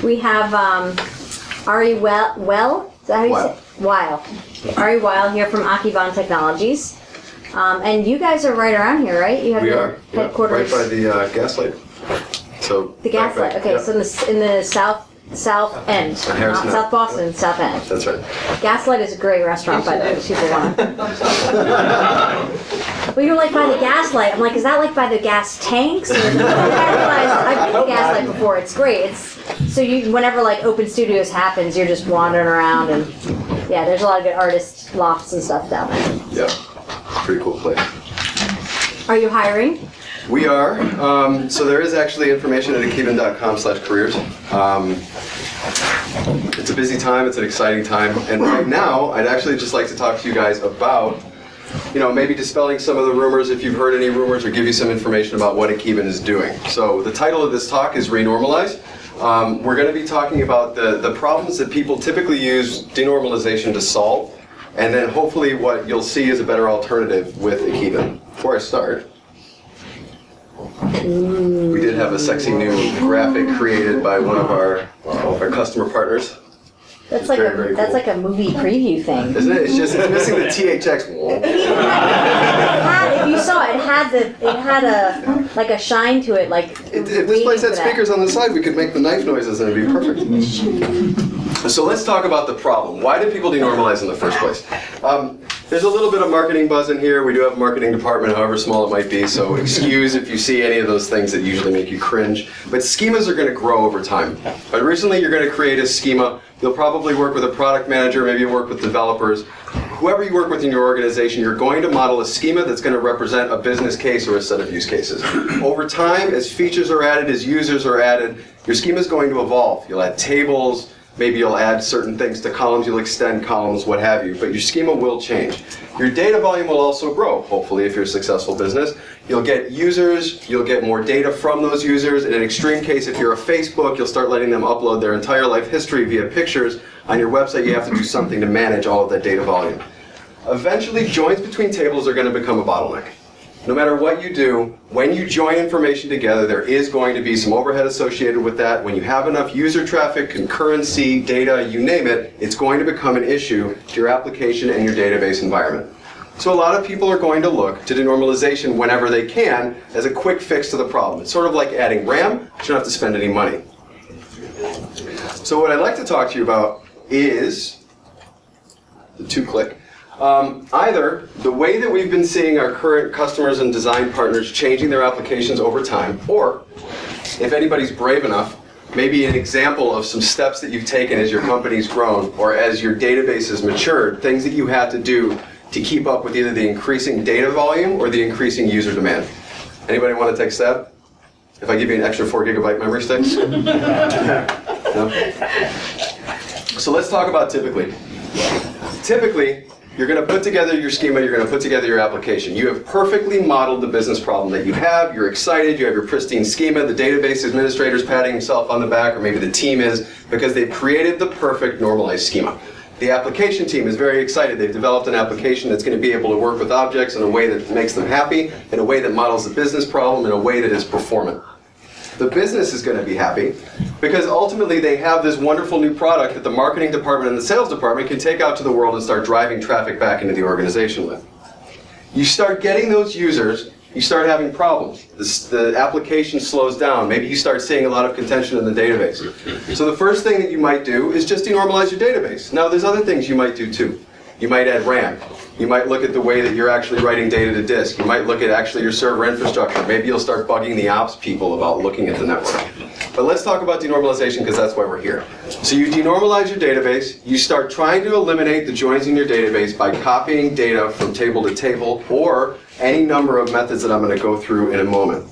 We have Ari Weil. Is that how you say it? Weil. Ari Weil here from Akiban Technologies. And you guys are right around here, right? You have your headquarters. Right by the Gaslight. So the Gaslight. Okay, so in the south end, not South Boston, South End. That's right. Gaslight is a great restaurant, by the way. If people want. Well, you're like by the Gaslight. I'm like, is that like by the gas tanks? Or I realized I've been to Gaslight before. It's great. So you, whenever like Open Studios happens, you're just wandering around, and yeah, there's a lot of good artist lofts and stuff down there. Yeah, pretty cool place. Are you hiring? We are. So there is actually information at akiban.com/careers. It's a busy time. It's an exciting time. And right now, I'd actually just like to talk to you guys about, maybe dispelling some of the rumors, if you've heard any rumors, or give you some information about what Akiban is doing. So the title of this talk is Renormalize. We're going to be talking about the problems that people typically use denormalization to solve, and then hopefully what you'll see is a better alternative with Akiban. Before I start, we did have a sexy new graphic created by one of our customer partners. That's like that's like a movie preview thing. Isn't it? It's missing the THX. If you saw it, it had a shine to it, like. If this place had speakers on the side, we could make the knife noises and it'd be perfect. So let's talk about the problem. Why did people denormalize in the first place? There's a little bit of marketing buzz in here. We do have a marketing department, however small it might be, so excuse if you see any of those things that usually make you cringe. But schemas are going to grow over time. But recently you're going to create a schema. You'll probably work with a product manager, maybe you work with developers. Whoever you work with in your organization, you're going to model a schema that's going to represent a business case or a set of use cases. Over time, as features are added, as users are added, your schema is going to evolve. You'll add tables, maybe you'll add certain things to columns, you'll extend columns, what have you, but your schema will change. Your data volume will also grow, hopefully, if you're a successful business. You'll get users, you'll get more data from those users. In an extreme case, if you're a Facebook, you'll start letting them upload their entire life history via pictures. On your website, you have to do something to manage all of that data volume. Eventually, joins between tables are going to become a bottleneck. No matter what you do, when you join information together, there is going to be some overhead associated with that. When you have enough user traffic, concurrency, data, you name it, it's going to become an issue to your application and your database environment. So a lot of people are going to look to denormalization whenever they can as a quick fix to the problem. It's sort of like adding RAM, but you don't have to spend any money. So what I'd like to talk to you about is the two-click. Either the way that we've been seeing our current customers and design partners changing their applications over time, or if anybody's brave enough, maybe an example of some steps that you've taken as your company's grown or as your database has matured, things that you had to do to keep up with either the increasing data volume or the increasing user demand. Anybody want to take a stab? If I give you an extra 4 GB memory stick? No? So let's talk about typically. Typically, you're going to put together your schema, you're going to put together your application. You have perfectly modeled the business problem that you have, you're excited, you have your pristine schema, the database administrator is patting himself on the back, or maybe the team is, because they've created the perfect normalized schema. The application team is very excited. They've developed an application that's going to be able to work with objects in a way that makes them happy, in a way that models the business problem, in a way that is performant. The business is going to be happy because ultimately they have this wonderful new product that the marketing department and the sales department can take out to the world and start driving traffic back into the organization with. You start getting those users, you start having problems. The application slows down. Maybe you start seeing a lot of contention in the database. So the first thing that you might do is just denormalize your database. Now there's other things you might do too. You might add RAM. You might look at the way that you're actually writing data to disk. You might look at actually your server infrastructure. Maybe you'll start bugging the ops people about looking at the network. But let's talk about denormalization because that's why we're here. So you denormalize your database. You start trying to eliminate the joins in your database by copying data from table to table or any number of methods that I'm going to go through in a moment.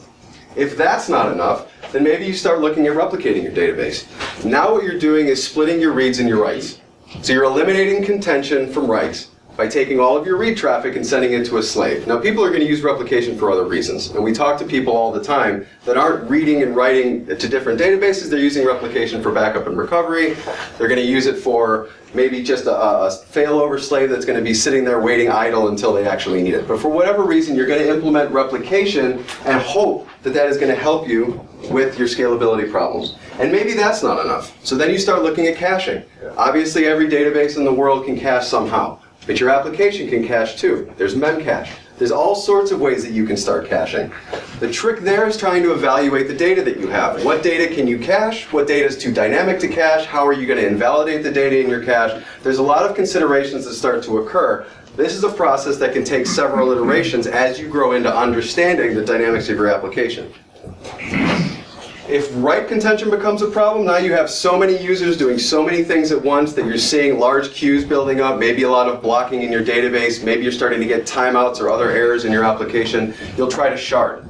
If that's not enough, then maybe you start looking at replicating your database. Now what you're doing is splitting your reads and your writes. So you're eliminating contention from writes, by taking all of your read traffic and sending it to a slave. Now, people are going to use replication for other reasons, and we talk to people all the time that aren't reading and writing to different databases. They're using replication for backup and recovery. They're going to use it for maybe just a failover slave that's going to be sitting there waiting idle until they actually need it. But for whatever reason, you're going to implement replication and hope that that is going to help you with your scalability problems. And maybe that's not enough. So then you start looking at caching. Obviously, every database in the world can cache somehow, but your application can cache too. There's memcache. There's all sorts of ways that you can start caching. The trick there is trying to evaluate the data that you have. What data can you cache? What data is too dynamic to cache? How are you going to invalidate the data in your cache? There's a lot of considerations that start to occur. This is a process that can take several iterations as you grow into understanding the dynamics of your application. If write contention becomes a problem, now you have so many users doing so many things at once that you're seeing large queues building up, maybe a lot of blocking in your database, maybe you're starting to get timeouts or other errors in your application, you'll try to shard.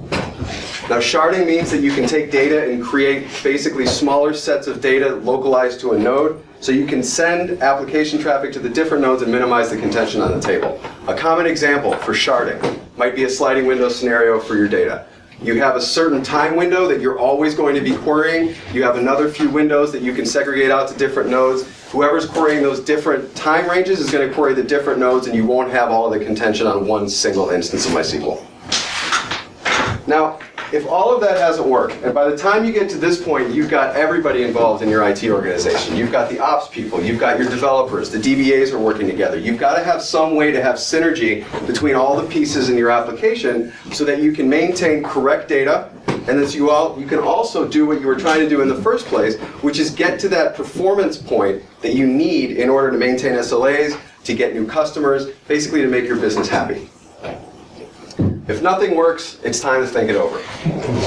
Now, sharding means that you can take data and create basically smaller sets of data localized to a node, so you can send application traffic to the different nodes and minimize the contention on the table. A common example for sharding might be a sliding window scenario for your data. You have a certain time window that you're always going to be querying. You have another few windows that you can segregate out to different nodes. Whoever's querying those different time ranges is going to query the different nodes, and you won't have all of the contention on one single instance of MySQL. Now, if all of that hasn't worked, and by the time you get to this point, you've got everybody involved in your IT organization. You've got the ops people, you've got your developers, the DBAs are working together. You've got to have some way to have synergy between all the pieces in your application so that you can maintain correct data, and that you can also do what you were trying to do in the first place, which is get to that performance point that you need in order to maintain SLAs, to get new customers, basically to make your business happy. If nothing works, it's time to think it over.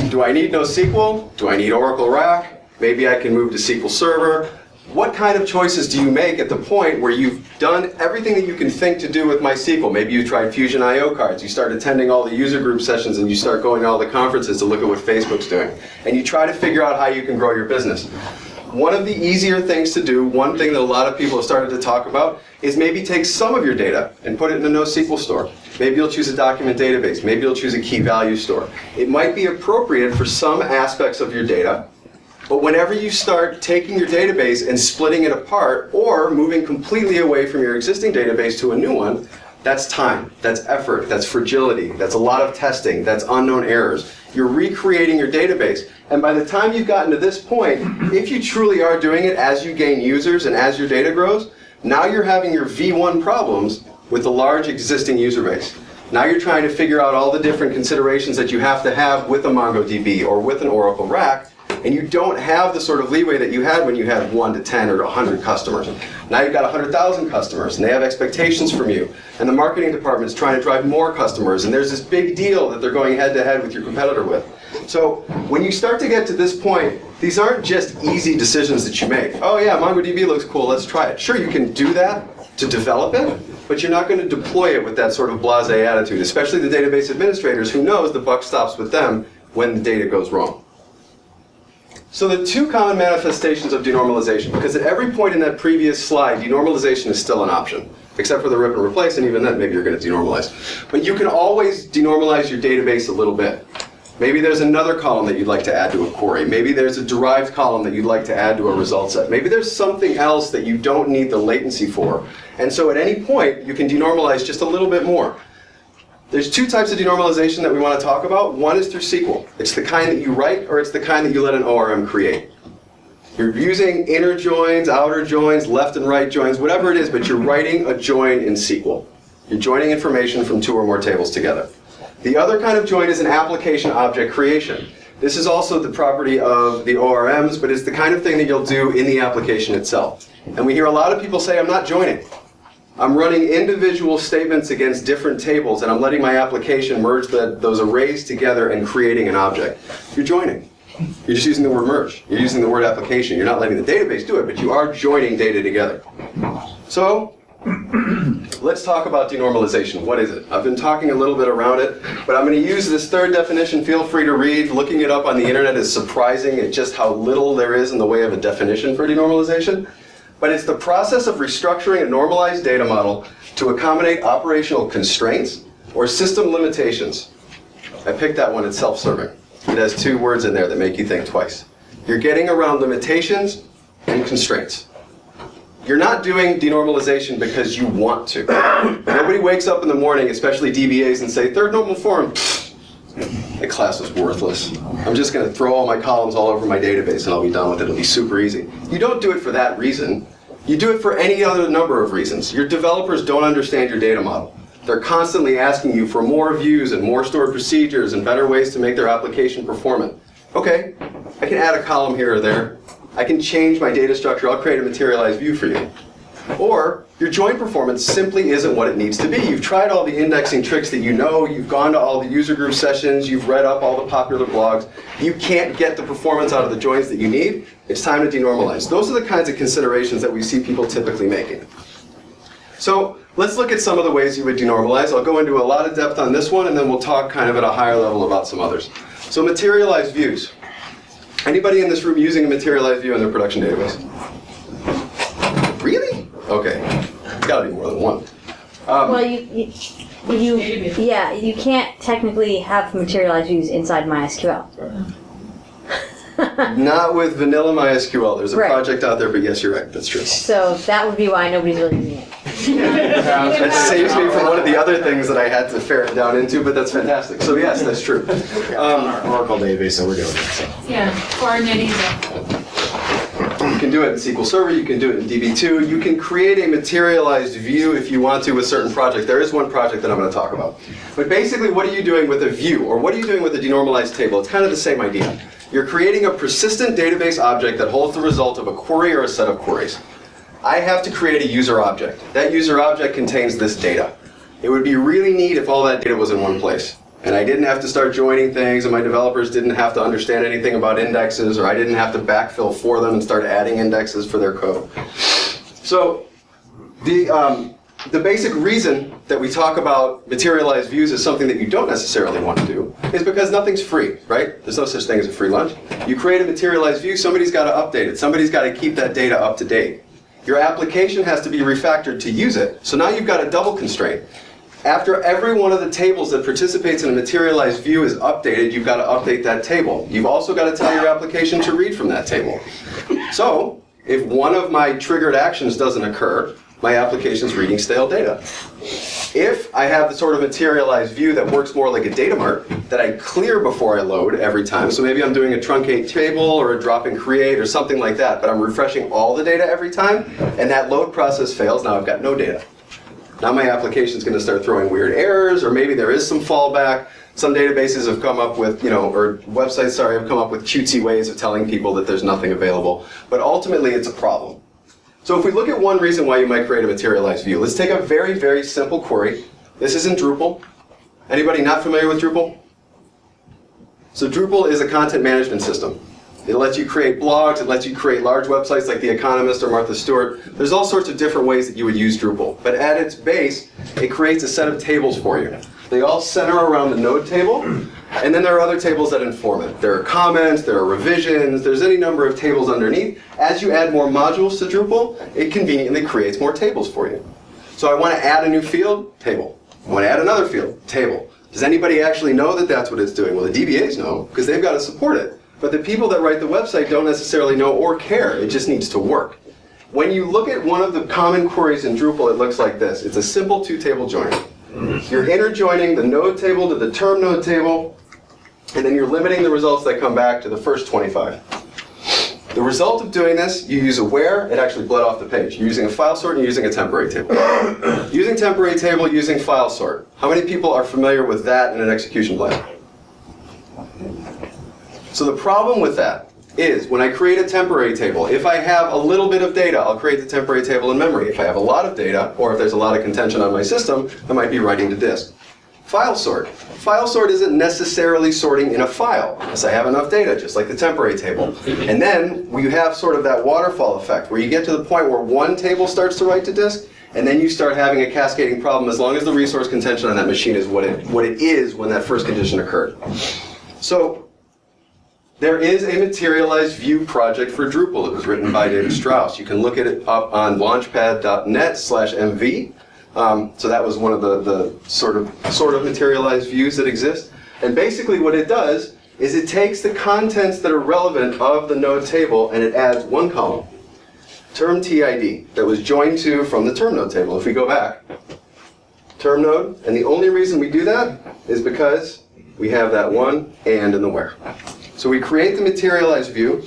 Do I need NoSQL? Do I need Oracle RAC? Maybe I can move to SQL Server. What kind of choices do you make at the point where you've done everything that you can think to do with MySQL? Maybe you tried Fusion IO cards, you start attending all the user group sessions, and you start going to all the conferences to look at what Facebook's doing. And you try to figure out how you can grow your business. One of the easier things to do, one thing that a lot of people have started to talk about, is maybe take some of your data and put it in a NoSQL store. Maybe you'll choose a document database. Maybe you'll choose a key value store. It might be appropriate for some aspects of your data, but whenever you start taking your database and splitting it apart or moving completely away from your existing database to a new one, that's time, that's effort, that's fragility, that's a lot of testing, that's unknown errors. You're recreating your database. And by the time you've gotten to this point, if you truly are doing it as you gain users and as your data grows, now you're having your V1 problems with a large existing user base. Now you're trying to figure out all the different considerations that you have to have with a MongoDB or with an Oracle RAC, and you don't have the sort of leeway that you had when you had 1 to 10 or 100 customers. Now you've got 100,000 customers, and they have expectations from you, and the marketing department's trying to drive more customers, and there's this big deal that they're going head-to-head with your competitor with. So when you start to get to this point, these aren't just easy decisions that you make. Oh yeah, MongoDB looks cool, let's try it. Sure, you can do that to develop it, but you're not going to deploy it with that sort of blasé attitude, especially the database administrators who knows the buck stops with them when the data goes wrong. So the two common manifestations of denormalization, because at every point in that previous slide, denormalization is still an option, except for the rip and replace, and even then maybe you're going to denormalize. But you can always denormalize your database a little bit. Maybe there's another column that you'd like to add to a query. Maybe there's a derived column that you'd like to add to a result set. Maybe there's something else that you don't need the latency for. And so at any point, you can denormalize just a little bit more. There's two types of denormalization that we want to talk about. One is through SQL. It's the kind that you write, or it's the kind that you let an ORM create. You're using inner joins, outer joins, left and right joins, whatever it is, but you're writing a join in SQL. You're joining information from 2 or more tables together. The other kind of join is an application object creation. This is also the property of the ORMs, but it's the kind of thing that you'll do in the application itself. And we hear a lot of people say, I'm not joining. I'm running individual statements against different tables, and I'm letting my application merge those arrays together and creating an object. You're joining. You're just using the word merge. You're using the word application. You're not letting the database do it, but you are joining data together. So let's talk about denormalization. What is it? I've been talking a little bit around it, but I'm going to use this third definition. Feel free to read. Looking it up on the internet is surprising at just how little there is in the way of a definition for denormalization. but it's the process of restructuring a normalized data model to accommodate operational constraints or system limitations. I picked that one, it's self-serving. It has two words in there that make you think twice. You're getting around limitations and constraints. You're not doing denormalization because you want to. Nobody wakes up in the morning, especially DBAs, and say, third normal form, that class was worthless. I'm just going to throw all my columns all over my database and I'll be done with it. It'll be super easy. You don't do it for that reason. You do it for any other number of reasons. Your developers don't understand your data model. They're constantly asking you for more views and more stored procedures and better ways to make their application performant. Okay, I can add a column here or there. I can change my data structure. I'll create a materialized view for you. Or your join performance simply isn't what it needs to be. You've tried all the indexing tricks that you know. You've gone to all the user group sessions. You've read up all the popular blogs. You can't get the performance out of the joins that you need. It's time to denormalize. Those are the kinds of considerations that we see people typically making. So let's look at some of the ways you would denormalize. I'll go into a lot of depth on this one, and then we'll talk kind of at a higher level about some others. So materialized views. Anybody in this room using a materialized view in their production database? Really? Okay. It's got to be more than one. Well, you can't technically have materialized views inside MySQL. Not with vanilla MySQL. There's a Right. project out there, but yes, you're right. That's true. So that would be why nobody's really using it. That saves me from one of the other things that I had to ferret down into, but that's fantastic. So yes, that's true. Oracle database, so we're doing it. So. Yeah, or NetEase. You can do it in SQL Server, you can do it in DB2, you can create a materialized view if you want to with certain projects. There is one project that I'm going to talk about. But basically, what are you doing with a view, or what are you doing with a denormalized table? It's kind of the same idea. You're creating a persistent database object that holds the result of a query or a set of queries. I have to create a user object. That user object contains this data. It would be really neat if all that data was in one place. And I didn't have to start joining things, and my developers didn't have to understand anything about indexes, or I didn't have to backfill for them and start adding indexes for their code. So the basic reason that we talk about materialized views as something that you don't necessarily want to do is because nothing's free, right? There's no such thing as a free lunch. You create a materialized view, somebody's got to update it. Somebody's got to keep that data up to date. Your application has to be refactored to use it. So now you've got a double constraint. After every one of the tables that participates in a materialized view is updated, you've got to update that table. You've also got to tell your application to read from that table. So if one of my triggered actions doesn't occur, my application's reading stale data. If I have the sort of materialized view that works more like a data mart that I clear before I load every time, so maybe I'm doing a truncate table or a drop and create or something like that, but I'm refreshing all the data every time, and that load process fails, now I've got no data. Now my application's going to start throwing weird errors, or maybe there is some fallback. Some databases have come up with, or websites, sorry, have come up with cutesy ways of telling people that there's nothing available. But ultimately, it's a problem. So if we look at one reason why you might create a materialized view, let's take a very, very simple query. This is in Drupal. Anybody not familiar with Drupal? So Drupal is a content management system. It lets you create blogs, it lets you create large websites like The Economist or Martha Stewart. There's all sorts of different ways that you would use Drupal. But at its base, it creates a set of tables for you. They all center around the node table, and then there are other tables that inform it. There are comments, there are revisions, there's any number of tables underneath. As you add more modules to Drupal, it conveniently creates more tables for you. So I want to add a new field, table. I want to add another field, table. Does anybody actually know that that's what it's doing? Well, the DBAs know, because they've got to support it. But the people that write the website don't necessarily know or care. It just needs to work. When you look at one of the common queries in Drupal, it looks like this. It's a simple two-table join. You're interjoining the node table to the term node table, and then you're limiting the results that come back to the first 25. The result of doing this, you use a where, it actually bled off the page. You're using a file sort and you're using a temporary table. Using temporary table, using file sort. How many people are familiar with that in an execution plan? So the problem with that is when I create a temporary table, if I have a little bit of data, I'll create the temporary table in memory. If I have a lot of data, or if there's a lot of contention on my system, I might be writing to disk. File sort. File sort isn't necessarily sorting in a file, unless I have enough data, just like the temporary table. And then we have sort of that waterfall effect, where you get to the point where one table starts to write to disk, and then you start having a cascading problem as long as the resource contention on that machine is what it is when that first condition occurred. So There is a materialized view project for Drupal. It was written by David Strauss. You can look at it up on launchpad.net/MV. So that was one of the sort of materialized views that exist. And basically what it does is it takes the contents that are relevant of the node table and it adds one column, term TID, that was joined to from the term node table. If we go back, term node, and the only reason we do that is because we have that one and in the where. So we create the materialized view,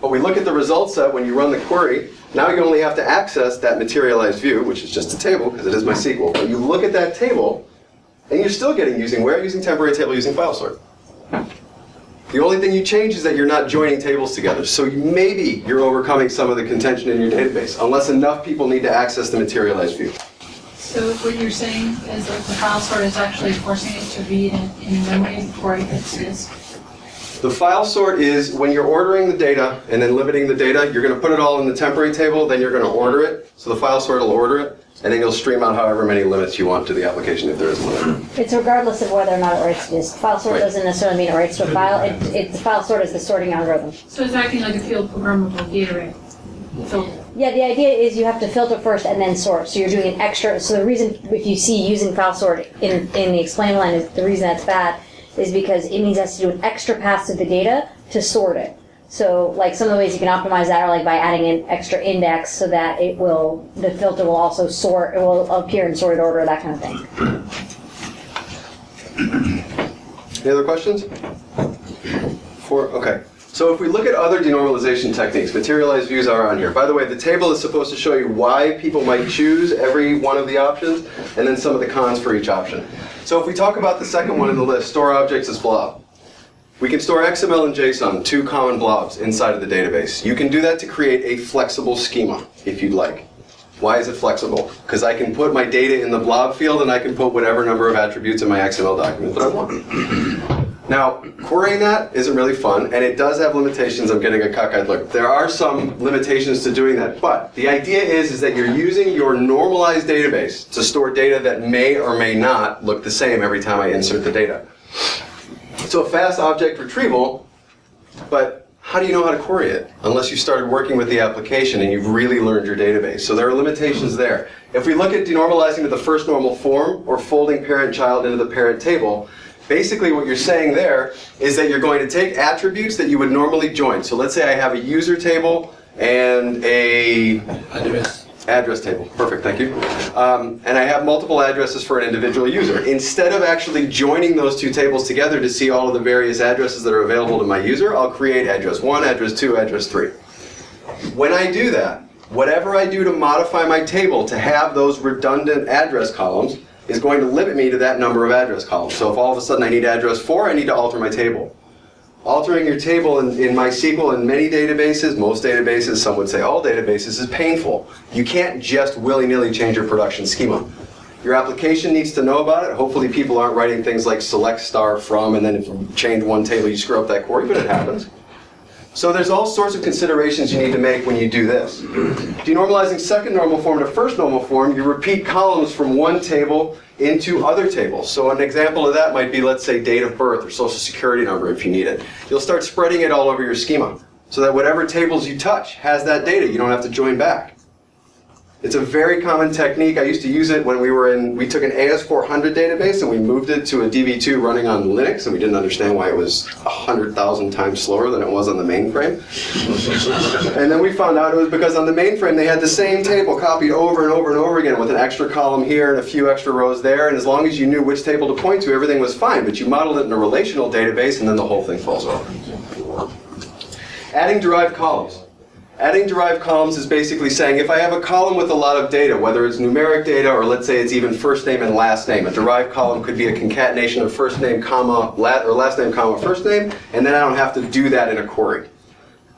but we look at the result set when you run the query. Now you only have to access that materialized view, which is just a table because it is MySQL. But you look at that table, and you're still getting using where, using temporary table, using file sort. The only thing you change is that you're not joining tables together. So maybe you're overcoming some of the contention in your database, unless enough people need to access the materialized view. So what you're saying is that the file sort is actually forcing it to read in memory before it hits disk? The file sort is when you're ordering the data and then limiting the data, you're going to put it all in the temporary table, then you're going to order it. So the file sort will order it, and then you'll stream out however many limits you want to the application if there is a limit. It's regardless of whether or not it writes to disk. File sort Right. doesn't necessarily mean it writes to a file. The file sort is the sorting algorithm. So it's acting like a field programmable data array filter. Yeah, the idea is you have to filter first and then sort. So you're doing an extra. So the reason, if you see using file sort in the explain line, is the reason that's bad is because it means it has to do an extra pass to the data to sort it. So like some of the ways you can optimize that are like by adding an extra index so that the filter will also sort, it will appear in sorted order, that kind of thing. Any other questions? Okay. So if we look at other denormalization techniques, materialized views are on here. By the way, the table is supposed to show you why people might choose every one of the options, and then some of the cons for each option. So if we talk about the second one in the list, store objects as blob. We can store XML and JSON, two common blobs, inside of the database. You can do that to create a flexible schema, if you'd like. Why is it flexible? Because I can put my data in the blob field, and I can put whatever number of attributes in my XML document that I want. Now, querying that isn't really fun, and it does have limitations. I'm getting a cockeyed look. There are some limitations to doing that, but the idea is that you're using your normalized database to store data that may or may not look the same every time I insert the data. So a fast object retrieval, but how do you know how to query it? Unless you started working with the application and you've really learned your database. So there are limitations there. If we look at denormalizing to the first normal form or folding parent-child into the parent table, basically what you're saying there is that you're going to take attributes that you would normally join. So let's say I have a user table and a address table. Perfect, thank you. And I have multiple addresses for an individual user. Instead of actually joining those two tables together to see all of the various addresses that are available to my user, I'll create address 1, address 2, address 3. When I do that, whatever I do to modify my table to have those redundant address columns is going to limit me to that number of address columns. So if all of a sudden I need address 4, I need to alter my table. Altering your table in MySQL in many databases, most databases, some would say all databases, is painful. You can't just willy-nilly change your production schema. Your application needs to know about it. Hopefully people aren't writing things like select star from, and then if you change one table, you screw up that query, but it happens. So there's all sorts of considerations you need to make when you do this. Denormalizing second normal form to first normal form, you repeat columns from one table into other tables. So an example of that might be, let's say, date of birth or social security number if you need it. You'll start spreading it all over your schema so that whatever tables you touch has that data. You don't have to join back. It's a very common technique. I used to use it when we took an AS400 database and we moved it to a DB2 running on Linux, and we didn't understand why it was 100,000 times slower than it was on the mainframe. And then we found out it was because on the mainframe they had the same table copied over and over and over again with an extra column here and a few extra rows there, and as long as you knew which table to point to, everything was fine, but you modeled it in a relational database and then the whole thing falls over. Adding derived columns. Adding derived columns is basically saying if I have a column with a lot of data, whether it's numeric data or let's say it's even first name and last name, a derived column could be a concatenation of first name, comma, or last name, comma, first name, and then I don't have to do that in a query.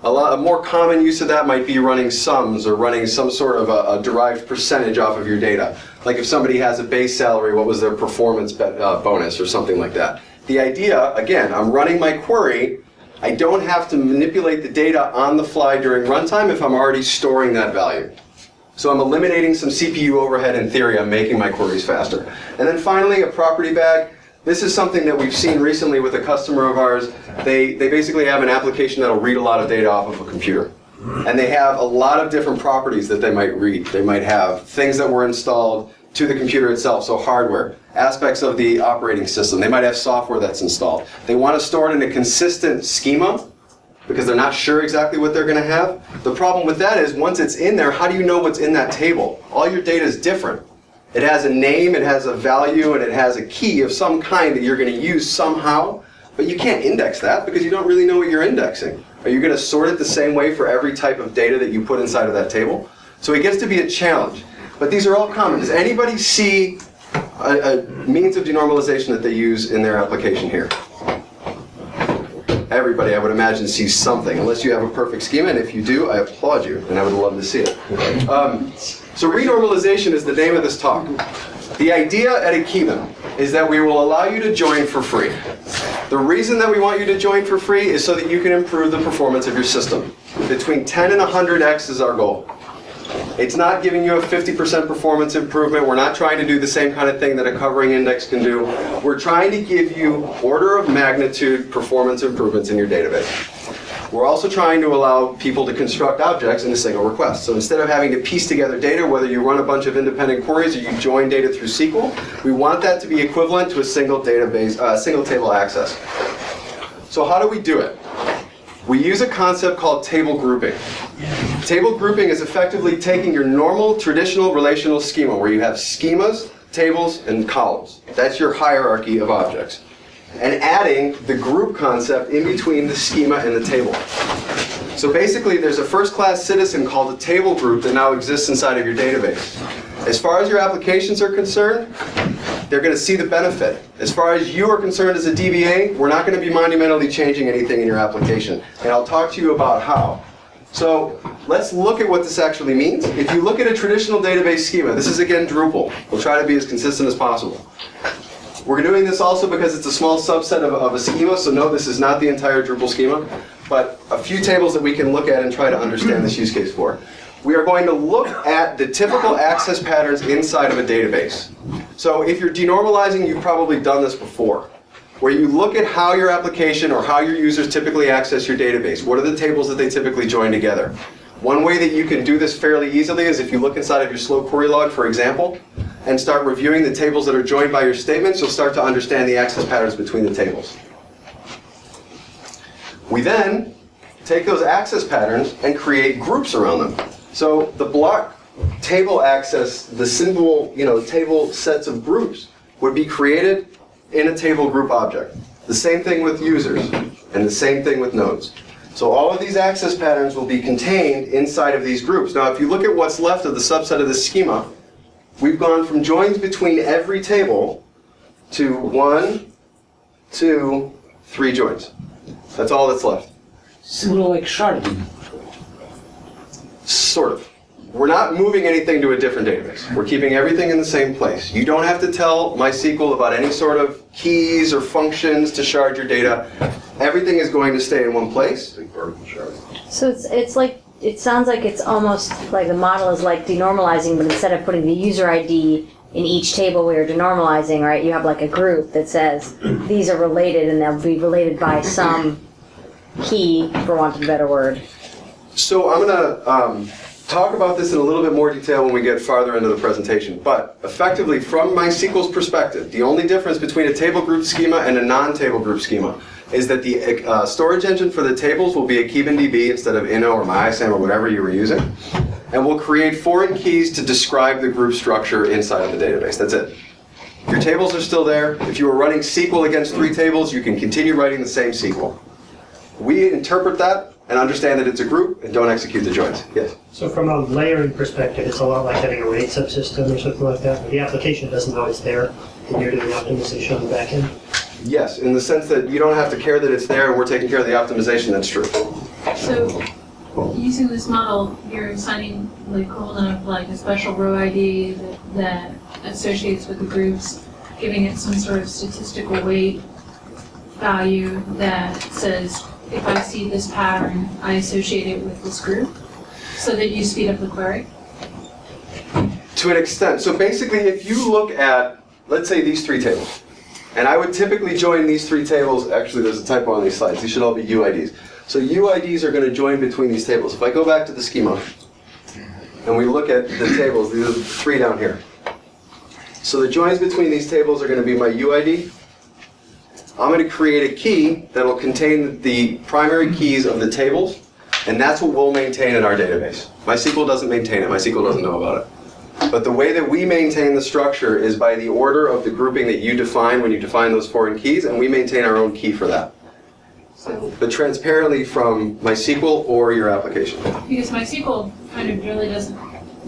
A more common use of that might be running sums or running some sort of a derived percentage off of your data. Like if somebody has a base salary, what was their performance bonus or something like that. The idea, again, I'm running my query. I don't have to manipulate the data on the fly during runtime if I'm already storing that value. So I'm eliminating some CPU overhead in theory. I'm making my queries faster. And then finally, a property bag. This is something that we've seen recently with a customer of ours. They basically have an application that'll read a lot of data off of a computer. And they have a lot of different properties that they might read. They might have things that were installed to the computer itself, so hardware, aspects of the operating system. They might have software that's installed. They want to store it in a consistent schema because they're not sure exactly what they're going to have. The problem with that is once it's in there, how do you know what's in that table? All your data is different. It has a name, it has a value, and it has a key of some kind that you're going to use somehow, but you can't index that because you don't really know what you're indexing. Are you going to sort it the same way for every type of data that you put inside of that table? So it gets to be a challenge. But these are all common. Does anybody see a means of denormalization that they use in their application here? Everybody, I would imagine, sees something, unless you have a perfect schema, and if you do, I applaud you, and I would love to see it. So renormalization is the name of this talk. The idea at Akiban is that we will allow you to join for free. The reason that we want you to join for free is so that you can improve the performance of your system. Between 10 and 100x is our goal. It's not giving you a 50% performance improvement. We're not trying to do the same kind of thing that a covering index can do. We're trying to give you order of magnitude performance improvements in your database. We're also trying to allow people to construct objects in a single request. So instead of having to piece together data, whether you run a bunch of independent queries or you join data through SQL, we want that to be equivalent to a single database, single table access. So how do we do it? We use a concept called table grouping. Table grouping is effectively taking your normal traditional relational schema where you have schemas, tables, and columns. That's your hierarchy of objects. And adding the group concept in between the schema and the table. So basically there's a first-class citizen called a table group that now exists inside of your database. As far as your applications are concerned, they're going to see the benefit. As far as you are concerned as a DBA, we're not going to be monumentally changing anything in your application. And I'll talk to you about how. So let's look at what this actually means. If you look at a traditional database schema, this is again Drupal. We'll try to be as consistent as possible. We're doing this also because it's a small subset of a schema, so no, this is not the entire Drupal schema, but a few tables that we can look at and try to understand this use case for. We are going to look at the typical access patterns inside of a database. So if you're denormalizing, you've probably done this before, where you look at how your application or how your users typically access your database. What are the tables that they typically join together? One way that you can do this fairly easily is if you look inside of your slow query log, for example, and start reviewing the tables that are joined by your statements, you'll start to understand the access patterns between the tables. We then take those access patterns and create groups around them. So the block table access, the symbol, table sets of groups would be created in a table group object. The same thing with users, and the same thing with nodes. So all of these access patterns will be contained inside of these groups. Now if you look at what's left of the subset of this schema, we've gone from joins between every table to 1, 2, 3 joins. That's all that's left. Similar like sharding. Sort of. We're not moving anything to a different database. We're keeping everything in the same place. You don't have to tell MySQL about any sort of keys or functions to shard your data. Everything is going to stay in one place. So it's like, it sounds like it's almost like the model is like denormalizing, but instead of putting the user ID in each table where you're denormalizing, right, you have like a group that says these are related and they'll be related by some key, for want of a better word. So I'm going to talk about this in a little bit more detail when we get farther into the presentation. But effectively, from MySQL's perspective, the only difference between a table group schema and a non-table group schema is that the storage engine for the tables will be Akiban DB instead of Inno or MySQL or whatever you were using. And we'll create foreign keys to describe the group structure inside of the database. That's it. Your tables are still there. If you were running SQL against 3 tables, you can continue writing the same SQL. We interpret that and understand that it's a group and don't execute the joins. Yes? So from a layering perspective, it's a lot like having a RAID subsystem or something like that. The application doesn't know it's there, and you're doing optimization on the back end. Yes, in the sense that you don't have to care that it's there and we're taking care of the optimization. That's true. So using this model, you're assigning like a special row ID that associates with the groups, giving it some sort of statistical weight value that says, if I see this pattern, I associate it with this group, so that you speed up the query? To an extent. So basically, if you look at, let's say, these 3 tables, And I would typically join these three tables. Actually, there's a typo on these slides. These should all be UIDs. So UIDs are going to join between these tables. If I go back to the schema, and we look at the tables, these are the three down here. So the joins between these tables are going to be my UID. I'm going to create a key that will contain the primary keys of the tables, and that's what we'll maintain in our database. MySQL doesn't maintain it. MySQL doesn't know about it. But the way that we maintain the structure is by the order of the grouping that you define when you define those foreign keys, and we maintain our own key for that. But transparently from MySQL or your application. Because MySQL kind of really doesn't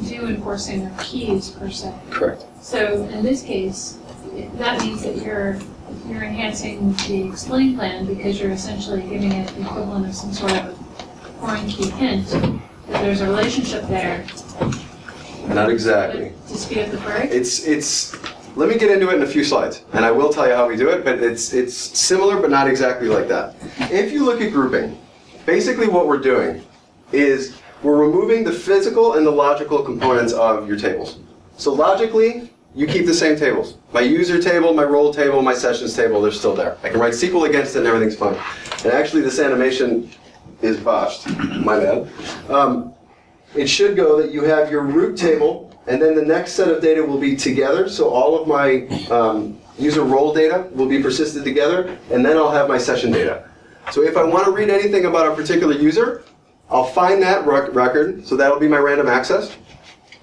do enforcing of keys per se. Correct. So in this case, that means that you're enhancing the explain plan because you're essentially giving it the equivalent of some sort of foreign key hint that there's a relationship there. Not exactly. To speed up the query? Let me get into it in a few slides, and I will tell you how we do it, but it's similar but not exactly like that. If you look at grouping, basically what we're doing is we're removing the physical and the logical components of your tables. So logically, you keep the same tables. My user table, my role table, my sessions table, they're still there. I can write SQL against it and everything's fine. And actually this animation is botched, my bad. It should go that you have your root table, and then the next set of data will be together, so all of my user role data will be persisted together, and then I'll have my session data. So if I want to read anything about a particular user, I'll find that record, so that'll be my random access,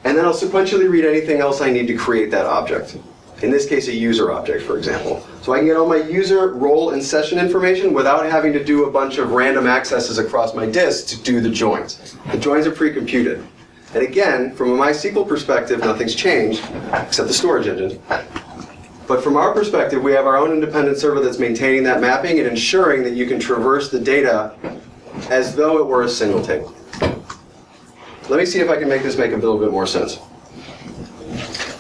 and then I'll sequentially read anything else I need to create that object. In this case, a user object, for example. So I can get all my user, role, and session information without having to do a bunch of random accesses across my disk to do the joins. The joins are pre-computed. And again, from a MySQL perspective, nothing's changed, except the storage engine. But from our perspective, we have our own independent server that's maintaining that mapping and ensuring that you can traverse the data as though it were a single table. Let me see if I can make this make a little bit more sense.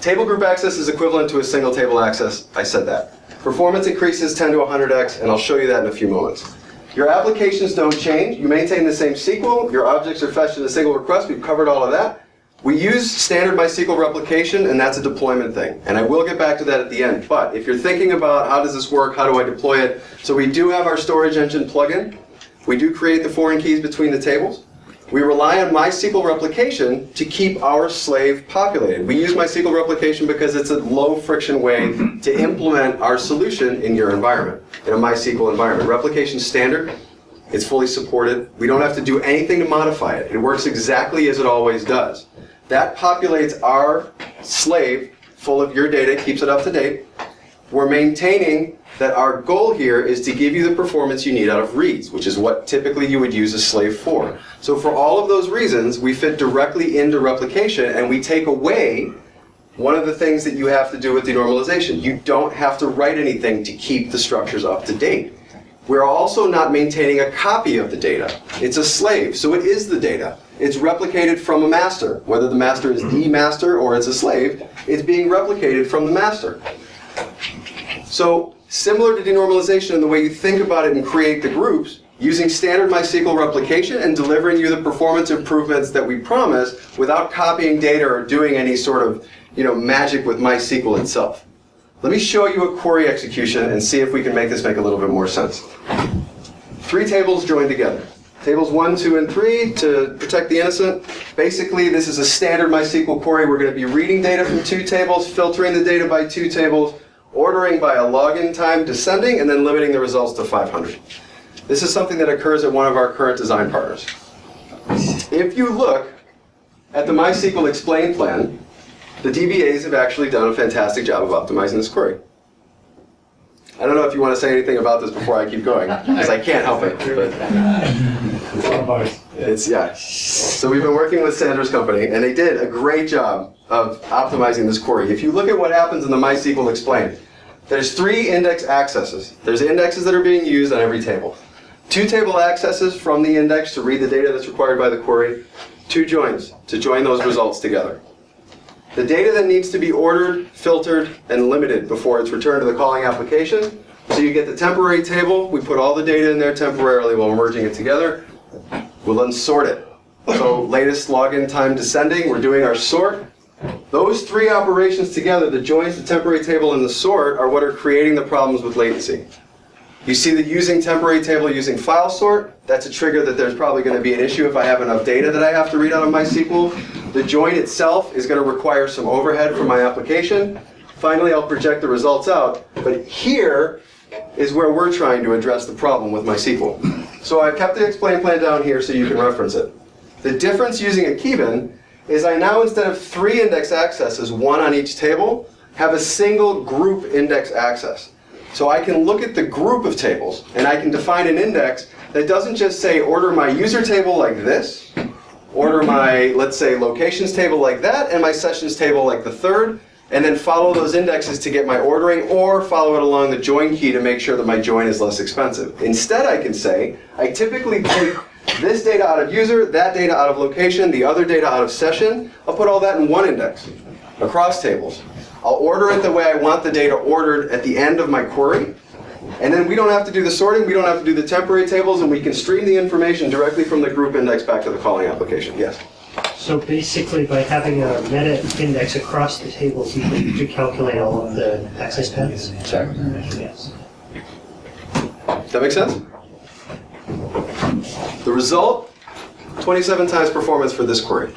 Table group access is equivalent to a single table access. I said that. Performance increases 10 to 100x, and I'll show you that in a few moments. Your applications don't change. You maintain the same SQL. Your objects are fetched in a single request. We've covered all of that. We use standard MySQL replication, and that's a deployment thing. And I will get back to that at the end. But if you're thinking about how does this work, how do I deploy it, so we do have our storage engine plugin. We do create the foreign keys between the tables. We rely on MySQL replication to keep our slave populated. We use MySQL replication because it's a low-friction way to implement our solution in your environment, in a MySQL environment. Replication standard, it's fully supported. We don't have to do anything to modify it. It works exactly as it always does. That populates our slave full of your data, keeps it up to date. We're maintaining that our goal here is to give you the performance you need out of reads, which is what typically you would use a slave for. So for all of those reasons, we fit directly into replication, and we take away one of the things that you have to do with denormalization. You don't have to write anything to keep the structures up to date. We're also not maintaining a copy of the data. It's a slave, so it is the data. It's replicated from a master. Whether the master is the master or it's a slave, it's being replicated from the master. So similar to denormalization in the way you think about it and create the groups, using standard MySQL replication and delivering you the performance improvements that we promise without copying data or doing any sort of magic with MySQL itself. Let me show you a query execution and see if we can make this make a little bit more sense. 3 tables joined together. Tables 1, 2, and 3 to protect the innocent. Basically, this is a standard MySQL query. We're going to be reading data from 2 tables, filtering the data by 2 tables, ordering by a login time descending, and then limiting the results to 500. This is something that occurs at one of our current design partners. If you look at the MySQL explain plan, the DBAs have actually done a fantastic job of optimizing this query. I don't know if you want to say anything about this before I keep going, because I can't help it. Yeah. So we've been working with Sandra's company, and they did a great job of optimizing this query. If you look at what happens in the MySQL explain, there's 3 index accesses. There's indexes that are being used on every table. 2 table accesses from the index to read the data that's required by the query. 2 joins to join those results together. The data that needs to be ordered, filtered, and limited before it's returned to the calling application. So you get the temporary table. We put all the data in there temporarily while merging it together. We'll then sort it. So latest login time descending, we're doing our sort. Those three operations together, the joins, the temporary table, and the sort, are what are creating the problems with latency. You see that using temporary table, using file sort, that's a trigger that there's probably going to be an issue if I have enough data that I have to read out of MySQL. The join itself is going to require some overhead from my application. Finally, I'll project the results out. But here is where we're trying to address the problem with MySQL. So I've kept the explain plan down here so you can reference it. The difference using Akiban is I now, instead of 3 index accesses, 1 on each table, have a single group index access. So I can look at the group of tables, and I can define an index that doesn't just say order my user table like this, order my, let's say, locations table like that, and my sessions table like the third, and then follow those indexes to get my ordering, or follow it along the join key to make sure that my join is less expensive. Instead, I can say, I typically take this data out of user, that data out of location, the other data out of session. I'll put all that in one index across tables. I'll order it the way I want the data ordered at the end of my query. And then we don't have to do the sorting, we don't have to do the temporary tables, and we can stream the information directly from the group index back to the calling application. Yes? So basically, by having a meta index across the tables, you can calculate all of the access paths? Check. Yes. Does that make sense? The result, 27 times performance for this query.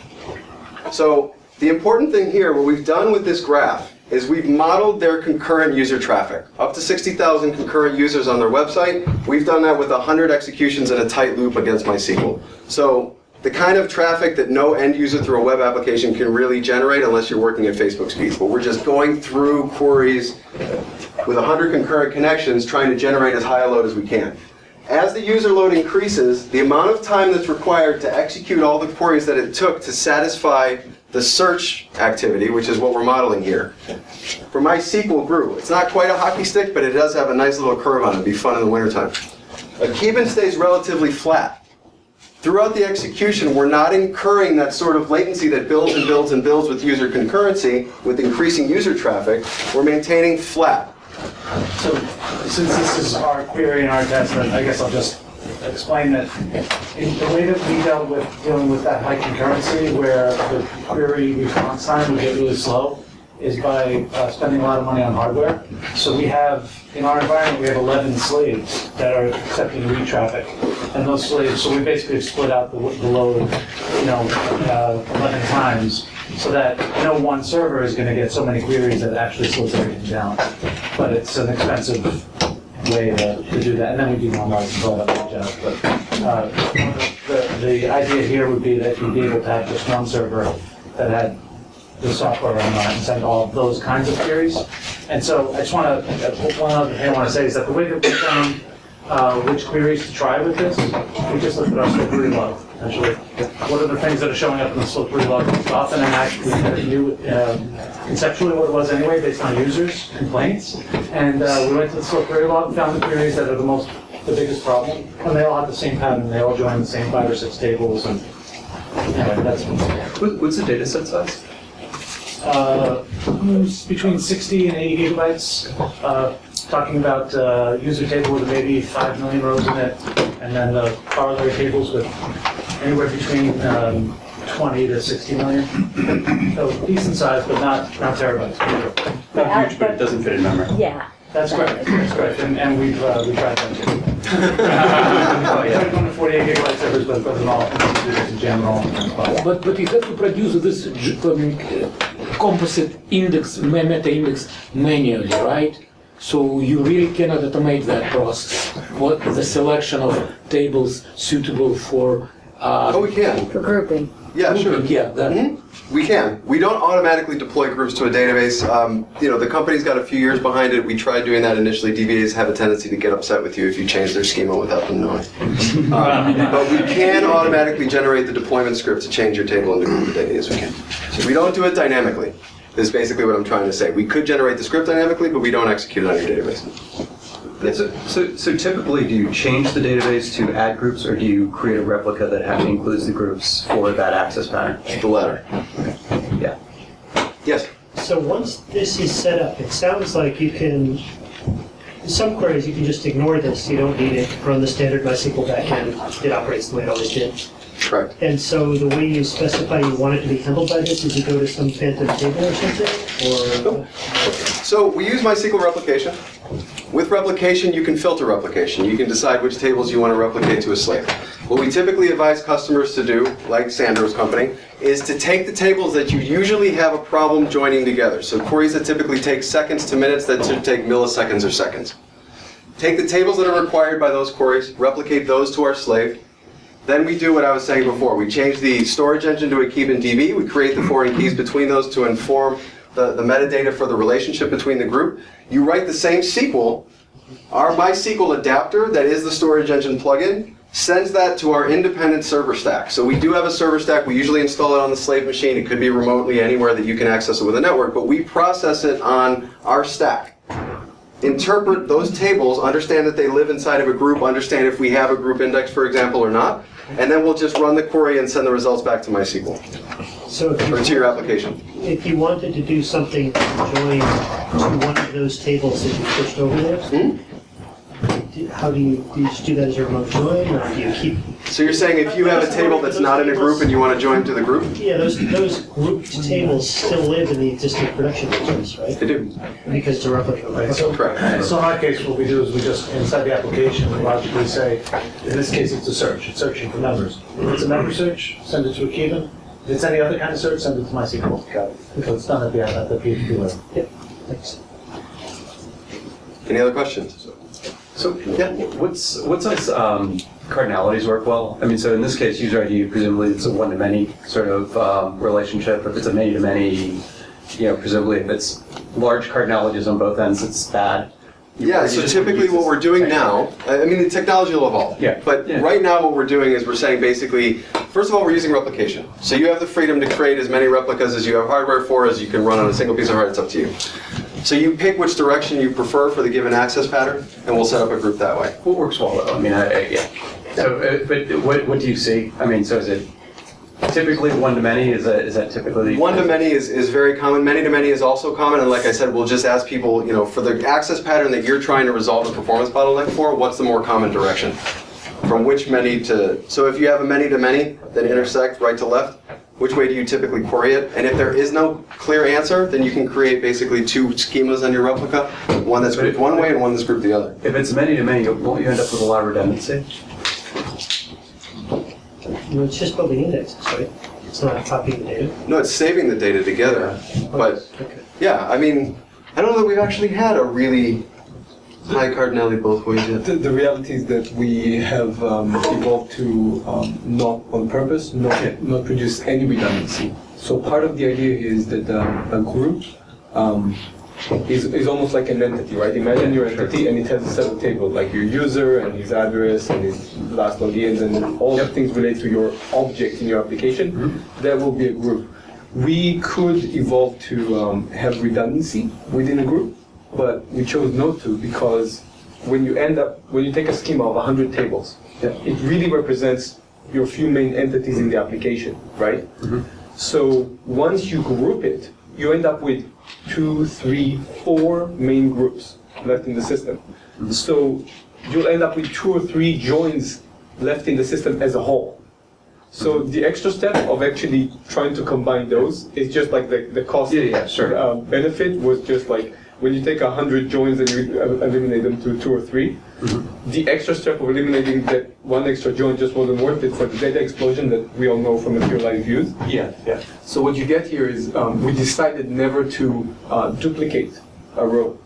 So the important thing here, what we've done with this graph, is we've modeled their concurrent user traffic. Up to 60,000 concurrent users on their website. We've done that with 100 executions in a tight loop against MySQL. So the kind of traffic that no end user through a web application can really generate unless you're working at Facebook speeds. But we're just going through queries with 100 concurrent connections trying to generate as high a load as we can. As the user load increases, the amount of time that's required to execute all the queries that it took to satisfy the search activity, which is what we're modeling here, for MySQL grew. It's not quite a hockey stick, but it does have a nice little curve on it. It'd be fun in the wintertime. Akiban stays relatively flat. Throughout the execution, we're not incurring that sort of latency that builds and builds and builds with user concurrency, with increasing user traffic. We're maintaining flat. So, since this is our query and our test, I guess I'll just explain that in the way that we dealt with dealing with that high concurrency, where the query response time would get really slow, is by spending a lot of money on hardware. So we have, in our environment, we have 11 slaves that are accepting read traffic. And those slaves, so we basically split out the load, 11 times, so that no one server is going to get so many queries that it actually slows everything down. But it's an expensive way to do that. And then we denormalize and all that jazz. But the idea here would be that you'd be able to have just one server that had the software on that and send all of those kinds of queries. And so I just want to, one other thing I want to say is that the way that we found which queries to try with this, we just looked at our slippery log, essentially. What are the things that are showing up in the slippery log most often, and actually kind of knew conceptually what it was anyway based on users' complaints. And we went to the slippery log, found the queries that are the biggest problem, and they all have the same pattern. They all join the same 5 or 6 tables, and anyway, that's what's the data set size? Between 60 and 80 gigabytes. Talking about user table with maybe 5 million rows in it, and then the corollary tables with anywhere between 20 to 60 million. So decent size, but not terabytes. Not huge, but it doesn't fit in memory. Yeah. That's correct. That's correct. And we've tried that too. We tried going to 48 gigabyte servers, but it doesn't all in general. But you have to produce this composite index, meta index manually, right? So you really cannot automate that process. What the selection of tables suitable for? Oh, we can. For grouping. Yeah, sure. Yeah, that. We can. We don't automatically deploy groups to a database. The company's got a few years behind it. We tried doing that initially. DBAs have a tendency to get upset with you if you change their schema without them knowing. But we can automatically generate the deployment script to change your table into group data. Yes, we can. So we don't do it dynamically. Is basically what I'm trying to say. We could generate the script dynamically, but we don't execute it on your database. Yes. So typically, do you change the database to add groups, or do you create a replica that actually includes the groups for that access pattern? The latter. Yeah. Yes? So once this is set up, it sounds like you can, in some queries you can just ignore this. You don't need it. Run the standard MySQL backend. It operates the way it always did. Correct. And so the way you specify you want it to be handled by this is you go to some phantom table or something? Or So we use MySQL replication. With replication, you can filter replication. You can decide which tables you want to replicate to a slave. What we typically advise customers to do, like Sandro's company, is to take the tables that you usually have a problem joining together. So queries that typically take seconds to minutes that should take milliseconds or seconds. Take the tables that are required by those queries, replicate those to our slave. Then we do what I was saying before. We change the storage engine to Akiban DB. We create the foreign keys between those to inform the metadata for the relationship between the group. You write the same SQL. Our MySQL adapter, that is the storage engine plugin, sends that to our independent server stack. So we do have a server stack. We usually install it on the slave machine. It could be remotely anywhere that you can access it with a network, but we process it on our stack. Interpret those tables, understand that they live inside of a group, understand if we have a group index, for example, or not, and then we'll just run the query and send the results back to MySQL, so or to your application. if you wanted to do something join to one of those tables that you pushed over there, how do you just do that as a remote join, or do you keep? So you're saying if you have a table that's not in a group and you want to join to the group? Yeah, those grouped tables still live in the existing production instance, right? They do. Because it's a replica, right? Correct. So in our case, what we do is we just, inside the application, we logically say, in this case, it's a search. It's searching for numbers. If it's a number search, send it to Akiban. If it's any other kind of search, send it to MySQL. Got it. So it's done at the PHP level. Yep, thanks. Any other questions? So what size cardinalities work well? I mean, so in this case, user ID, presumably it's a one-to-many sort of relationship. If it's a many-to-many, presumably if it's large cardinalities on both ends, it's bad. Yeah, so typically what we're doing now, I mean, the technology will evolve. Yeah. But right now what we're doing is we're saying basically, first of all, we're using replication. So you have the freedom to create as many replicas as you have hardware for, as you can run on a single piece of hardware. It's up to you. So you pick which direction you prefer for the given access pattern, and we'll set up a group that way. What works well, though? I mean, yeah. So, but what do you see? I mean, so is it typically one-to-many? Is that typically? One-to-many is very common. Many-to-many is also common, and like I said, we'll just ask people, for the access pattern that you're trying to resolve a performance bottleneck for, what's the more common direction? From which many to, so if you have a many-to-many that intersect right to left, which way do you typically query it? And if there is no clear answer, then you can create basically two schemas on your replica, one that's grouped one way and one that's grouped the other. If it's many-to-many, won't you end up with a lot of redundancy? It's just building indexes, right? It's not copying the data. No, it's saving the data together. But yeah, I mean, I don't know that we've actually had a really high cardinality both ways yet. The reality is that we have evolved to not on purpose, not produce any redundancy. So part of the idea is that a group is almost like an entity, right? Imagine your entity and it has a set of tables, like your user and his address and his last logins and then all the things relate to your object in your application. That will be a group. We could evolve to have redundancy within a group, but we chose not to because when you take a schema of 100 tables, it really represents your few main entities in the application, right? So once you group it, you end up with 2, 3, 4 main groups left in the system. So you'll end up with 2 or 3 joins left in the system as a whole. So the extra step of actually trying to combine those is just like the cost benefit was just like when you take 100 joins and you eliminate them to 2 or 3, the extra step of eliminating that one extra join just wasn't worth it for the data explosion that we all know from materialized views. So what you get here is we decided never to duplicate a row.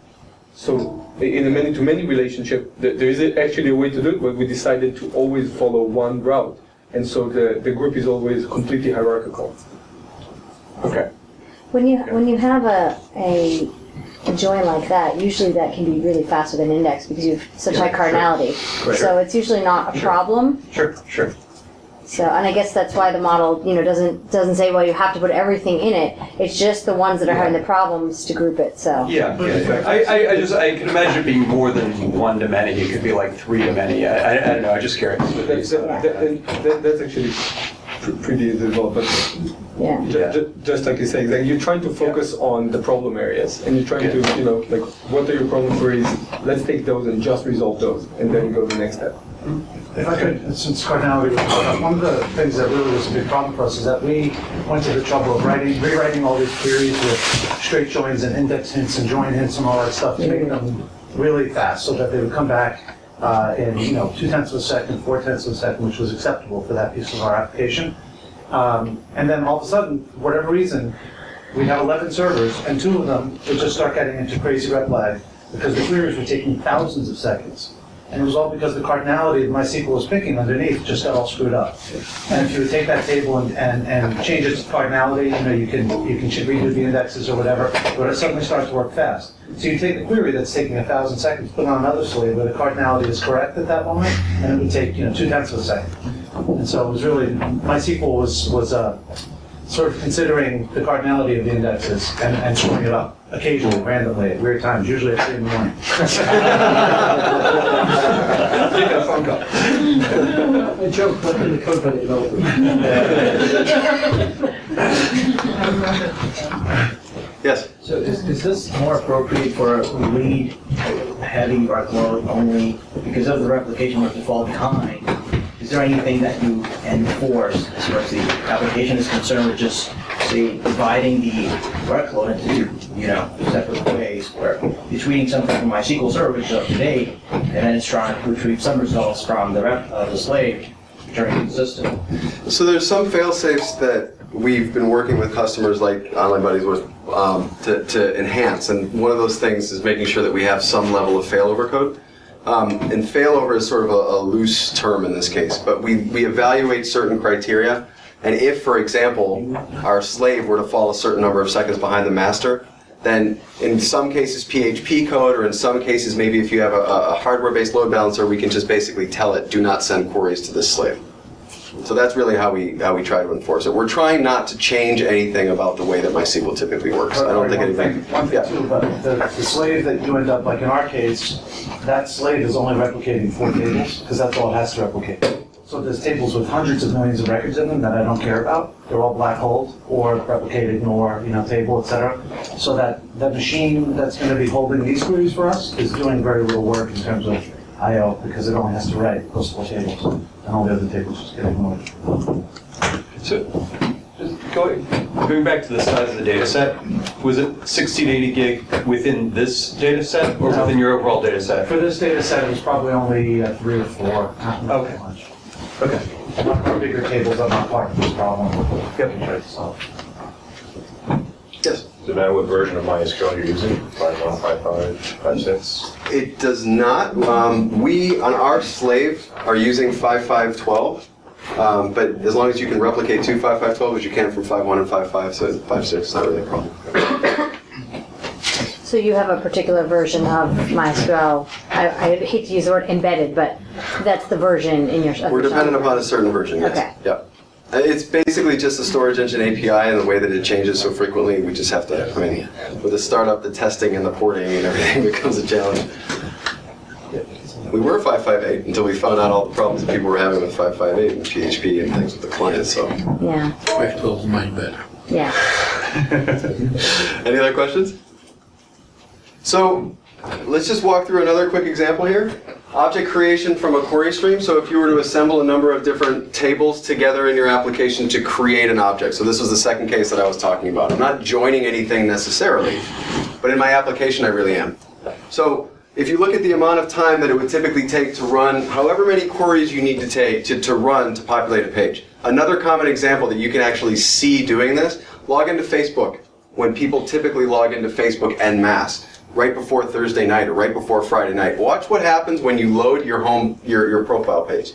So in a many-to-many relationship, there is actually a way to do it, but we decided to always follow one route. And so the group is always completely hierarchical. Okay. When you have a join like that, usually that can be really fast with an index because you have such high cardinality. So it's usually not a problem. Sure. So, and I guess that's why the model, doesn't say, well, you have to put everything in it. It's just the ones that are having the problems to group it. So. I can imagine it being more than one to many. It could be like 3 to many. I don't know. I'm just curious. That's actually pretty easy as well, but just like you say, like you're trying to focus on the problem areas, and you're trying to, like, what are your problem queries? Let's take those and just resolve those, and then go to the next step. If I could, since cardinality was brought up, one of the things that really was a big problem for us is that we went to the trouble of rewriting all these queries with straight joins and index hints and join hints and all that stuff to make them really fast so that they would come back in 0.2 of a second, 0.4 of a second, which was acceptable for that piece of our application. And then all of a sudden, for whatever reason, we have 11 servers, and 2 of them would just start getting into crazy rep lag because the queries were taking thousands of seconds. And it was all because the cardinality that MySQL was picking underneath just got all screwed up. And if you would take that table and change its cardinality, you can redo the indexes or whatever, but it suddenly starts to work fast. So you take the query that's taking 1,000 seconds, put it on another slave where the cardinality is correct at that moment, and it would take 0.2 of a second. And so it was really, MySQL was sort of considering the cardinality of the indexes and screwing it up occasionally, randomly, at weird times, usually at 3 in the morning. A joke, but in the code by the developer. Yes? So is this more appropriate for a read-heavy workload only because of the replication work to fall behind? Is there anything that you enforce as far as the application is concerned with just, say, dividing the workload into separate ways where it's reading something from MySQL server, which is up to date, and then it's trying to retrieve some results from the slave returning to the system? So there's some fail-safes that we've been working with customers like Online Buddies with to enhance, and one of those things is making sure that we have some level of failover code. And failover is sort of a loose term in this case, but we evaluate certain criteria, and if, for example, our slave were to fall a certain number of seconds behind the master, then in some cases PHP code, or in some cases maybe if you have a hardware-based load balancer, we can just basically tell it, do not send queries to this slave. So that's really how we try to enforce it. We're trying not to change anything about the way that MySQL typically works. I don't think anything. One thing too, but the slave that you end up, like in our case, that slave is only replicating 4 tables, because that's all it has to replicate. So there's tables with hundreds of millions of records in them that I don't care about. They're all black holed or replicate, ignore, table, etc. So that the machine that's going to be holding these queries for us is doing very little work in terms of I/O, because it only has to write those 4 tables, and all the other tables just get ignored. So, just going back to the size of the data set, was it 60 to 80 gig within this data set, or within your overall data set? For this data set, it was probably only 3 or 4, not Okay. much. Okay. Our bigger tables are not part of this problem. Yep. We tried to solve. Yes? Do you know what version of MySQL you're using? 5.1, 5.5, 5.6? It does not. We, on our slave, are using 5.5.12, but as long as you can replicate to 5.5.12 as you can from 5.1 and 5.5, so 5.6 is not really a problem. So you have a particular version of MySQL. I hate to use the word embedded, but that's the version in your. We're dependent upon a certain version, yes. Okay. Yep. It's basically just a storage engine API, and the way that it changes so frequently, we just have to, with the startup, the testing, and the porting, and everything becomes a challenge. We were 5.5.8 until we found out all the problems that people were having with 5.5.8 and PHP and things with the client, so. Yeah. 5.12 is much better. Yeah. Any other questions? So, let's just walk through another quick example here. Object creation from a query stream. So if you were to assemble a number of different tables together in your application to create an object. So this was the second case that I was talking about. I'm not joining anything necessarily, but in my application I really am. So if you look at the amount of time that it would typically take to run however many queries you need to take to run to populate a page. Another common example that you can actually see doing this, log into Facebook. When people typically log into Facebook en masse. Right before Thursday night or right before Friday night. Watch what happens when you load your profile page.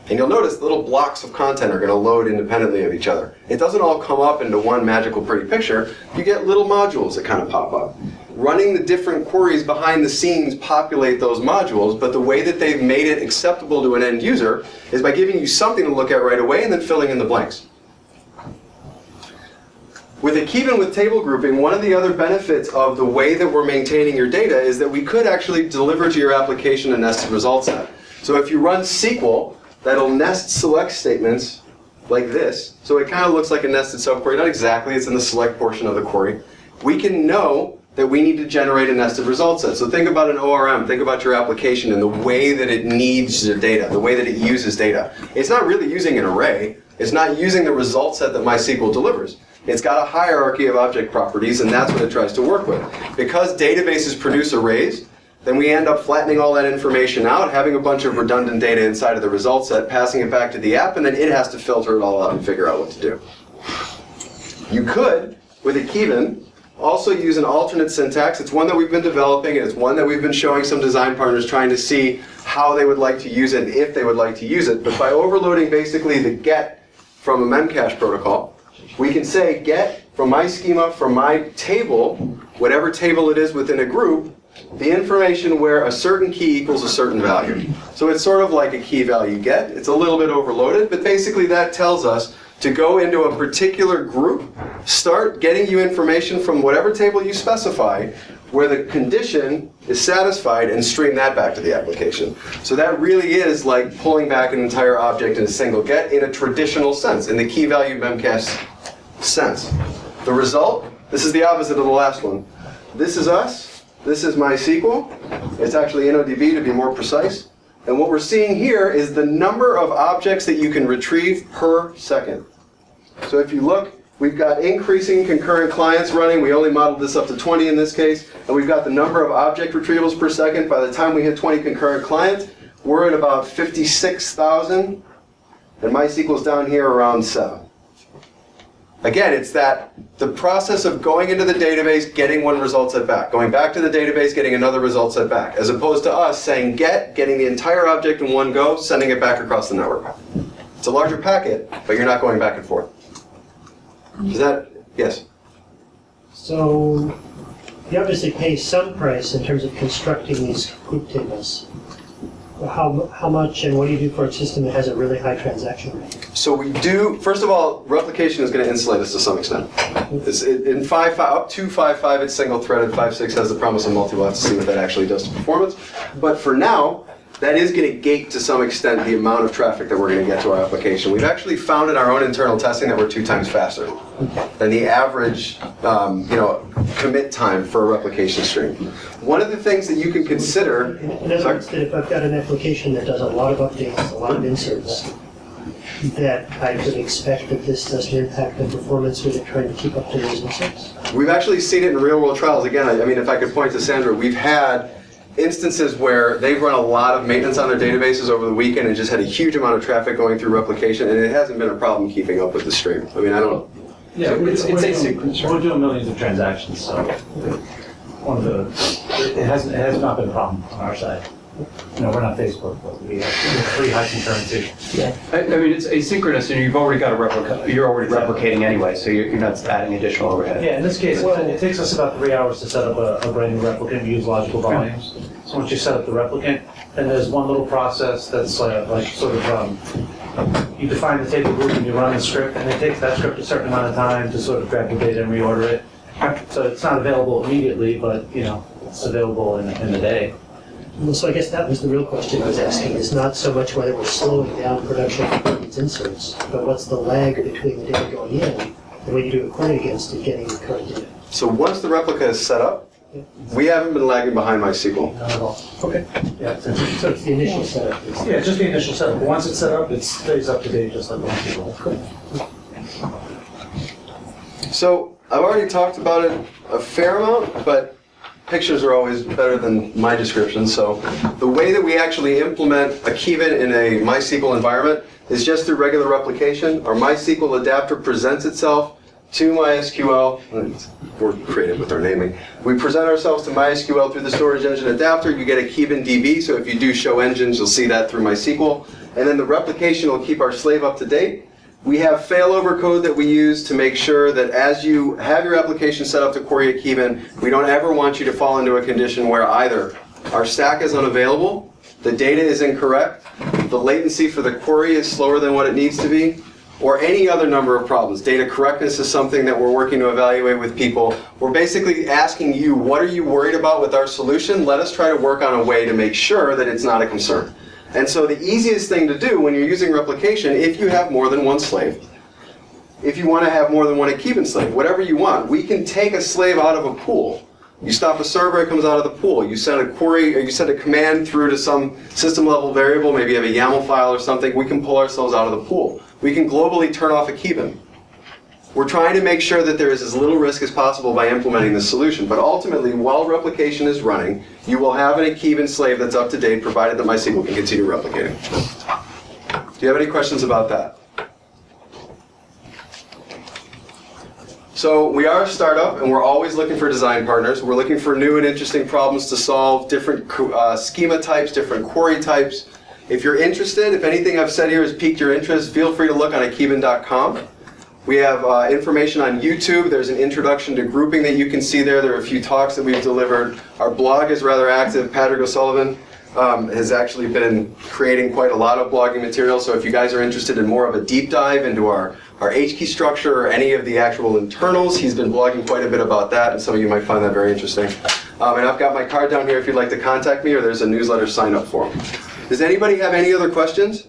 And you'll notice little blocks of content are going to load independently of each other. It doesn't all come up into one magical pretty picture. You get little modules that kind of pop up. Running the different queries behind the scenes populate those modules, but the way that they've made it acceptable to an end user is by giving you something to look at right away and then filling in the blanks. With Akiban with table grouping, one of the other benefits of the way that we're maintaining your data is that we could actually deliver to your application a nested result set. So if you run SQL, that'll nest select statements like this. So it kind of looks like a nested subquery. Not exactly, it's in the select portion of the query. We can know that we need to generate a nested result set. So think about an ORM, think about your application and the way that it needs the data, the way that it uses data. It's not really using an array. It's not using the result set that MySQL delivers. It's got a hierarchy of object properties, and that's what it tries to work with. Because databases produce arrays, then we end up flattening all that information out, having a bunch of redundant data inside of the result set, passing it back to the app, and then it has to filter it all out and figure out what to do. You could, with Akiban, also use an alternate syntax. It's one that we've been developing, and it's one that we've been showing some design partners trying to see how they would like to use it and if they would like to use it. But by overloading basically the get from a memcache protocol, we can say get from my schema, from my table, whatever table it is within a group, the information where a certain key equals a certain value. So it's sort of like a key value get. It's a little bit overloaded, but basically that tells us to go into a particular group, start getting you information from whatever table you specify, where the condition is satisfied, and stream that back to the application. So that really is like pulling back an entire object in a single get in a traditional sense, in the key value memcache sense. The result, this is the opposite of the last one. This is us, this is MySQL. It's actually InnoDB to be more precise. And what we're seeing here is the number of objects that you can retrieve per second. So if you look, we've got increasing concurrent clients running. We only modeled this up to 20 in this case. And we've got the number of object retrievals per second. By the time we hit 20 concurrent clients, we're at about 56,000. And MySQL's down here around 7. Again, it's the process of going into the database, getting one result set back, going back to the database, getting another result set back, as opposed to us saying getting the entire object in one go, sending it back across the network. It's a larger packet, but you're not going back and forth. Is that, yes? So you obviously pay some price in terms of constructing these group tables. How much and what do you do for a system that has a really high transaction rate? So we do, first of all, replication is going to insulate us to some extent. In 5.5, up to 5.5, it's single-threaded. 5.6 has the promise of multi. We'll have to see what that actually does to performance. But for now, that is going to gate to some extent the amount of traffic that we're going to get to our application. We've actually found in our own internal testing that we're 2 times faster than the average commit time for a replication stream. One of the things that you can consider... In other words, that if I've got an application that does a lot of updates, a lot of inserts, that I could expect that this doesn't impact the performance with it trying to keep up to those inserts? We've actually seen it in real-world trials. Again, I mean, if I could point to Sandra, we've had instances where they've run a lot of maintenance on their databases over the weekend and just had a huge amount of traffic going through replication, and it hasn't been a problem keeping up with the stream. I mean, I don't... Yeah, it's asynchronous. We're doing millions of transactions, so it has not been a problem on our side. No, we're not Facebook, but we have pretty high concurrency. Yeah. I mean, it's asynchronous, and you've already got a replica. You're already replicating anyway, so you're not adding additional overhead. Yeah, in this case, it takes us about 3 hours to set up a brand new replicant and use logical volumes. So once you set up the replicant, then there's one little process that's you define the table group and you run the script, and it takes that script a certain amount of time to sort of grab the data and reorder it. So it's not available immediately, but it's available in the day. Well, so I guess that was the real question I was asking, is not so much whether we're slowing down production of these inserts, but what's the lag between the data going in and when you do a query against it getting the current data? So once the replica is set up, we haven't been lagging behind MySQL. Not at all. Okay. Yeah, So it's the initial setup. yeah, just the initial setup. But once it's set up, it stays up to date just like MySQL. So I've already talked about it a fair amount, but pictures are always better than my description. So the way that we actually implement Akiban in a MySQL environment is just through regular replication. Our MySQL adapter presents itself to MySQL. We're creative with our naming. We present ourselves to MySQL through the storage engine adapter. You get Akiban DB, so if you do show engines, you'll see that through MySQL. And then the replication will keep our slave up to date. We have failover code that we use to make sure that as you have your application set up to query Akiban, we don't ever want you to fall into a condition where either our stack is unavailable, the data is incorrect, the latency for the query is slower than what it needs to be, or any other number of problems. Data correctness is something that we're working to evaluate with people. We're basically asking you, what are you worried about with our solution? Let us try to work on a way to make sure that it's not a concern. And so the easiest thing to do when you're using replication, if you have more than one slave, if you want to have more than one Akiban slave, whatever you want, we can take a slave out of a pool. You stop a server, it comes out of the pool. You send a query, or you send a command through to some system level variable, maybe you have a YAML file or something, we can pull ourselves out of the pool. We can globally turn off Akiban. We're trying to make sure that there is as little risk as possible by implementing this solution, but ultimately, while replication is running, you will have an Akiban slave that's up to date, provided that MySQL can continue replicating. Do you have any questions about that? So we are a startup, and we're always looking for design partners. We're looking for new and interesting problems to solve, different schema types, different query types. If you're interested, if anything I've said here has piqued your interest, feel free to look on akiban.com. We have information on YouTube. There's an introduction to grouping that you can see there. There are a few talks that we've delivered. Our blog is rather active. Patrick O'Sullivan has actually been creating quite a lot of blogging material. So if you guys are interested in more of a deep dive into our H-key structure or any of the actual internals, he's been blogging quite a bit about that, and some of you might find that very interesting. And I've got my card down here if you'd like to contact me, or there's a newsletter sign up form. Does anybody have any other questions?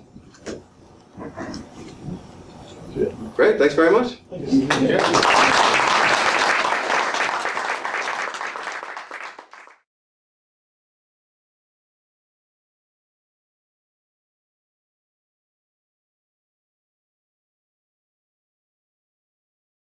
Great, thanks very much.